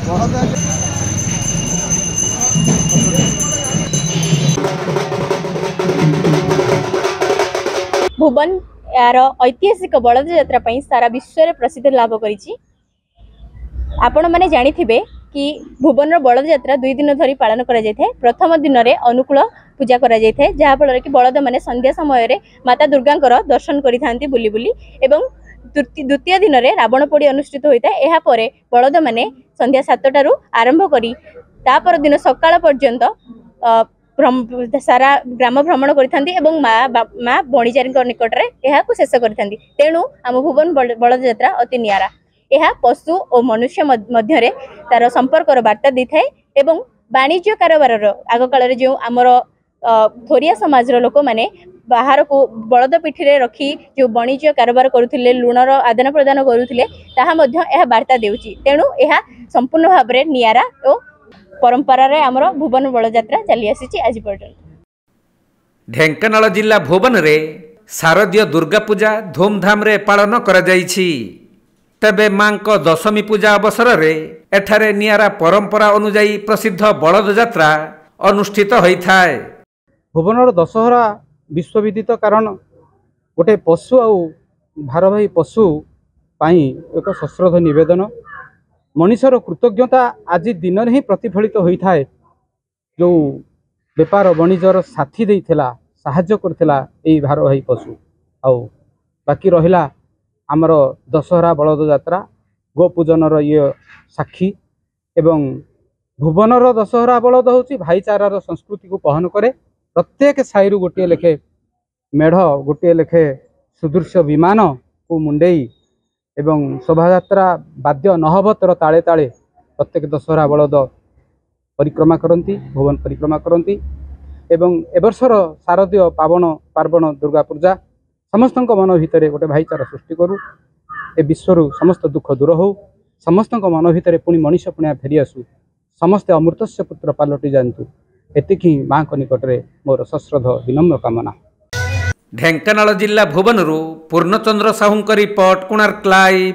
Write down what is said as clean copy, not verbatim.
भुवन यार ऐतिहासिक बलद यात्रा सारा विश्व में प्रसिद्ध लाभ करिछि। आपण माने जानिथिबे कि भुवन बलद यात्रा 2 दिन धरी पालन करा जाय थाए। प्रथम दिन रे अनुकूल पूजा करा जाय थाए, जहा फल कि बलद माने संध्या समय रे माता दुर्गा दर्शन करि थांती बुली बुली। एवं द्वितीय दिन रे रावण पोड़ी अनुष्ठित होता है। यह परे बलद माने संध्या 7टारू आरंभ करी तापर दिन सकाळ पर्यंत सारा ग्राम भ्रमण करिथांती माँ बणिचारी निकट में यह शेष करिथांती। तेणु आम भुवन बलद यात्रा अति नियारा। यह पशु और मनुष्य मध्य तार संपर्कर वार्ता दी थाए एवं वाणिज्य कारोबार आग काल जो आमर थोरिया समाज लोक मैंने बाहर को बलद पिठी रखी जो वाणिज्य कारोबार करुथिले, लुणर आदान प्रदान करुथिले, ताहा मध्य यह वार्ता देउची। तेणु यह संपूर्ण भाव में नियारा और परंपरा रे आमर भुवन बलद यात्रा चली आसी आज पर्यंत। ढेंकानाल जिला भुवन रे शारदीय दुर्गा पूजा धूमधाम रे पालन करा जाइछि। तेबे मां को दशमी पूजा अवसर रे एठारे नियारा परंपरा अनुजाई प्रसिद्ध बलद यात्रा अनुष्ठित होइथाय। भुवनर दशहरा विश्वविदित कारण गोटे पशु आउ भारवाही पशु पाई एक सश्रद्ध निवेदन। मनीषर कृतज्ञता आज दिन में ही प्रतिफलित होता है। जो बेपार वाणिज्यर साथी देइथिला साहाय्य करथिला एई भारवाही पशु आउ बाकी रहिला आमर दशहरा बलद यात्रा गोपूजनर ये साक्षी। एवं भुवनर दशहरा बलद होची भाईचारार संस्कृति को बहन करे। प्रत्येक साई गोटे लेखे मेढ़ गोटे लेखे सुदृश्य विमान को मुंडेई एवं शोभायात्रा वाद्य नहबतर ताले ताले प्रत्येक दशहरा बलद परिक्रमा करती, भुवन परिक्रमा करती। एवं एबर्षर शारदीय पार्वण दुर्गा पूजा समस्त मन भितर गोटे भाईचारा सृष्टि करू। ए विश्वर समस्त दुख दूर हो, समस्त मन भितर पुणी मनीष पुणिया फेरी आसू, समस्ते अमृतस्य पुत्र पालटि जातु। एतिकी माँ को निकट में मोर सश्रद्ध विनम्र कामना। ढेंकानाल जिला भुवनरू पूर्णचंद्र साहू रिपोर्ट, कोणार्क लाइव।